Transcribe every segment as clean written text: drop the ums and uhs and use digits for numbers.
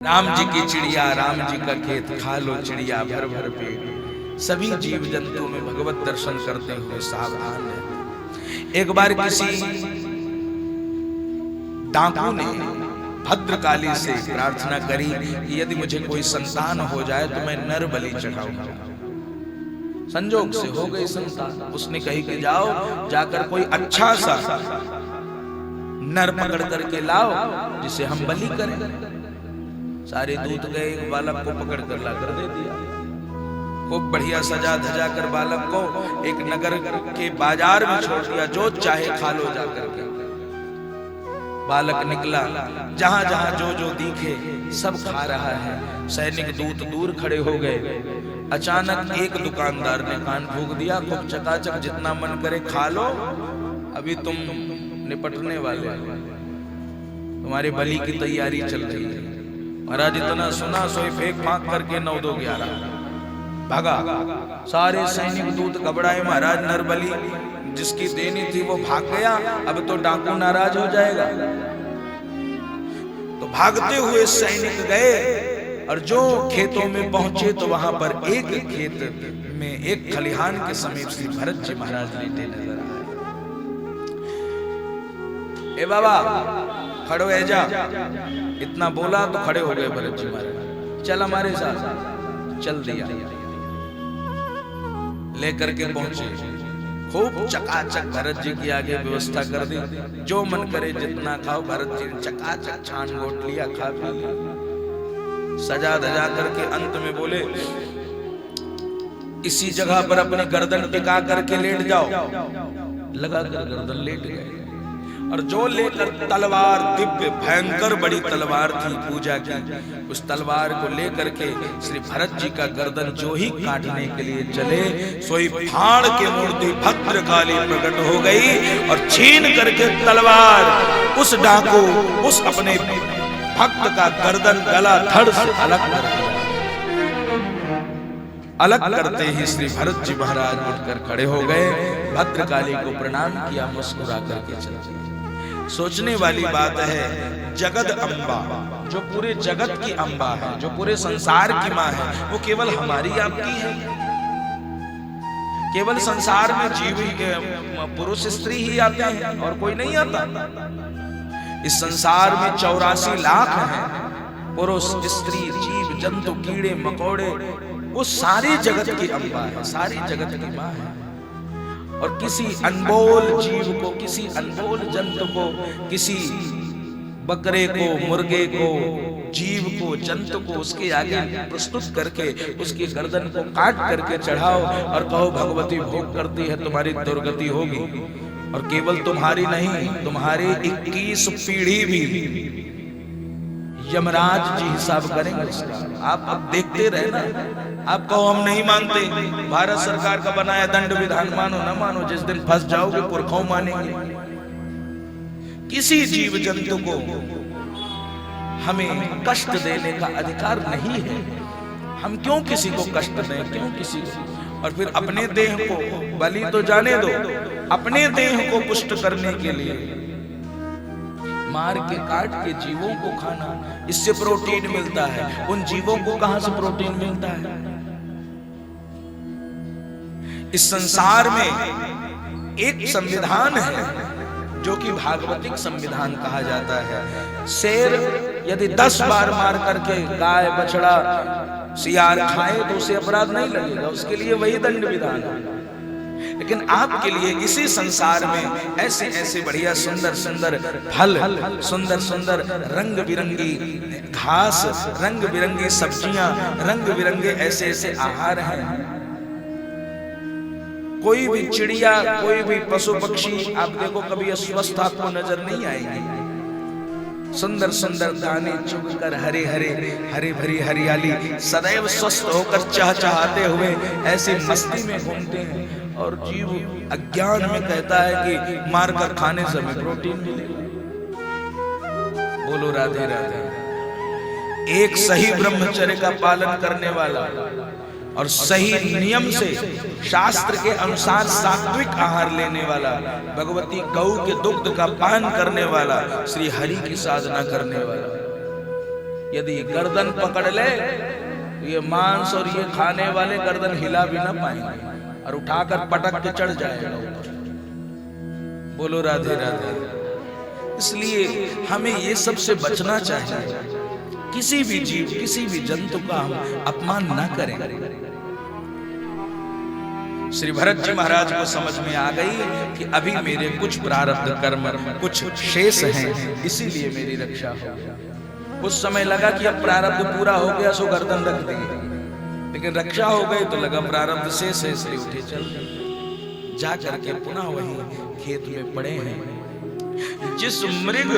राम जी की चिड़िया, राम जी का खेत, खा लो चिड़िया भर भर पेट। सभी जीव जंतु में भगवत दर्शन करते हुए सावधान है। एक बार किसी डाकू ने भद्रकाली से प्रार्थना करी कि यदि मुझे कोई संतान हो जाए तो मैं नर बलि चढ़ाऊंगा। संजोग से हो गई संतान। उसने कही कि जाओ जाकर कोई अच्छा सा नर पकड़ करके लाओ जिसे हम बलि करें। सारे दूत गए, बालक को पकड़ कर लाकर दे दिया। खूब बढ़िया सजा धजा कर बालक को एक नगर के बाजार में छोड़ दिया, जो चाहे खा लो जाकर के। बालक निकला, जहां जहां जो जो दिखे सब खा रहा है। सैनिक दूत दूर खड़े हो गए। अचानक एक दुकानदार ने कान फूंक दिया, खूब चकाचक जितना मन करे खा लो, अभी तुम निपटने वाले, तुम्हारी बलि की तैयारी चल रही है। महाराज इतना सुना सोई फेंक फांक करके 9 2 11 भागा। सारे सैनिक दूत घबराए, महाराज नर बलि जिसकी देनी थी वो भाग गया, अब तो डाकू नाराज हो जाएगा। तो भागते हुए सैनिक गए और जो खेतों में पहुंचे तो वहां पर एक खेत में एक खलिहान के समीप श्री भरत जी महाराज लेटे नजर आए। ए बाबा खड़ो है जा, इतना बोला तो खड़े हो गए भरत जी महाराज। चल हमारे साथ, चल दिया। लेकर के पहुंचे, खूब चकाचक भरत जी की आगे व्यवस्था कर दी, जो मन करे जितना खाओ। भरत जी ने चकाचक छान गोट लिया, खा पी लिया। सजा धजा करके अंत में बोले, इसी जगह पर अपनी गर्दन टिका करके लेट जाओ। लगा कर गर्दन लेट गए और जो लेकर तलवार, दिव्य भयंकर बड़ी तलवार थी पूजा की, उस तलवार को लेकर के श्री भरत जी का गर्दन जो ही काटने के लिए चले, सोई फाड़ के मूर्ति भद्रकाली प्रकट हो गई और छीन करके तलवार उस डाकू, उस अपने भक्त का गर्दन गला धड़ से अलग कर दिया। अलग करते ही श्री भरत जी महाराज उठकर खड़े हो गए, भद्रकाली को प्रणाम किया, मुस्कुरा करके चल दिए। सोचने वाली बात है, जगद अम्बा जो पूरे जगत की अम्बा है, जो पूरे संसार की माँ है, वो केवल हमारी आपकी है। केवल संसार में जीव पुरुष स्त्री ही आते हैं और कोई नहीं आता। इस संसार में 84 लाख हैं, पुरुष स्त्री जीव जंतु कीड़े मकोड़े, वो सारी जगत की अम्बा है, सारी जगत की माँ है। और किसी अनमोल जीव को, किसी अनमोल जंतु को, किसी बकरे को, मुर्गे को, जीव को, जंतु को उसके आगे प्रस्तुत करके उसकी गर्दन को काट करके चढ़ाओ और कहो भगवती भोग करती है, तुम्हारी दुर्गति होगी। और केवल तुम्हारी नहीं, तुम्हारी 21 पीढ़ी भी यमराज जी हिसाब करेंगे इसका। आप अब देखते रहे ना, आप कहो हम नहीं मानते, भारत सरकार का बनाया दंड विधान मानो न मानो, जिस दिन फंस जाओगे पुरखों मानेंगे। किसी जीव जंतु को हमें कष्ट देने का अधिकार नहीं है। हम क्यों किसी को कष्ट दें, क्यों किसी को। और फिर अपने देह को बलि तो जाने दो, अपने देह को पुष्ट करने के लिए मार के काट के जीवों को खाना, इससे प्रोटीन मिलता है। उन जीवों को कहां से प्रोटीन मिलता है? इस संसार में एक संविधान है जो कि भागवतिक संविधान कहा जाता है। शेर यदि 10 बार मार करके गाय बछड़ा सियार खाए तो उसे अपराध नहीं लगेगा, उसके लिए वही दंड विधान है। लेकिन आपके लिए इसी संसार में ऐसे ऐसे बढ़िया सुंदर सुंदर फल, सुंदर सुंदर रंग बिरंगी घास, रंग बिरंगी सब्जियां, रंग बिरंगे ऐसे ऐसे आहार हैं। कोई भी चिड़िया, कोई भी पशु पक्षी आप देखो कभी अस्वस्थ आपको नजर नहीं आएगी। सुंदर सुंदर दाने चुगकर हरे हरे हरे भरी हरियाली, सदैव स्वस्थ होकर चहचहाते हुए ऐसे मस्ती में घूमते हैं। और जीव अज्ञान में कहता है कि मारकर खाने से हमें प्रोटीन मिलेगा। बोलो राधे राधे। एक सही ब्रह्मचर्य का पालन करने वाला और सही नियम से शास्त्र के अनुसार सात्विक आहार लेने वाला, भगवती गौ के दुग्ध का पान करने वाला, श्री हरि की साधना करने वाला, यदि गर्दन पकड़ ले तो ये मांस और ये खाने वाले गर्दन हिला भी ना पाएंगे और उठाकर पटक के चढ़ जाएगा ऊपर। बोलो राधे राधे। इसलिए हमें ये सब से बचना चाहिए। किसी भी जीव, किसी भी जंतु का हम अपमान ना करें। श्री भरत जी महाराज को समझ में आ गई कि अभी मेरे कुछ प्रारब्ध कर्म कुछ शेष हैं, इसीलिए मेरी रक्षा हो। उस समय लगा कि अब प्रारब्ध पूरा हो गया, सो गर्दन रख दी, लेकिन रक्षा हो गई तो लगा प्रारब्ध शेष है, इसलिए उठे चल। जा करके पुनः वही खेत में पड़े हैं। जिस मृग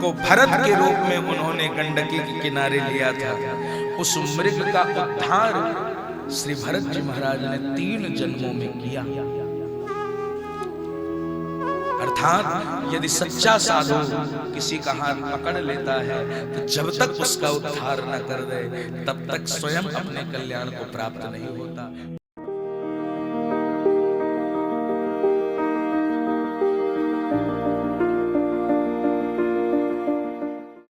को भरत के रूप में उन्होंने गंडकी के किनारे लिया था, उस मृग का उद्धार श्री भरत जी महाराज ने 3 जन्मों में किया। अर्थात यदि सच्चा साधु किसी का हाथ पकड़ लेता है तो जब तक उसका उद्धार न कर दे तब तक स्वयं अपने कल्याण को प्राप्त नहीं होता।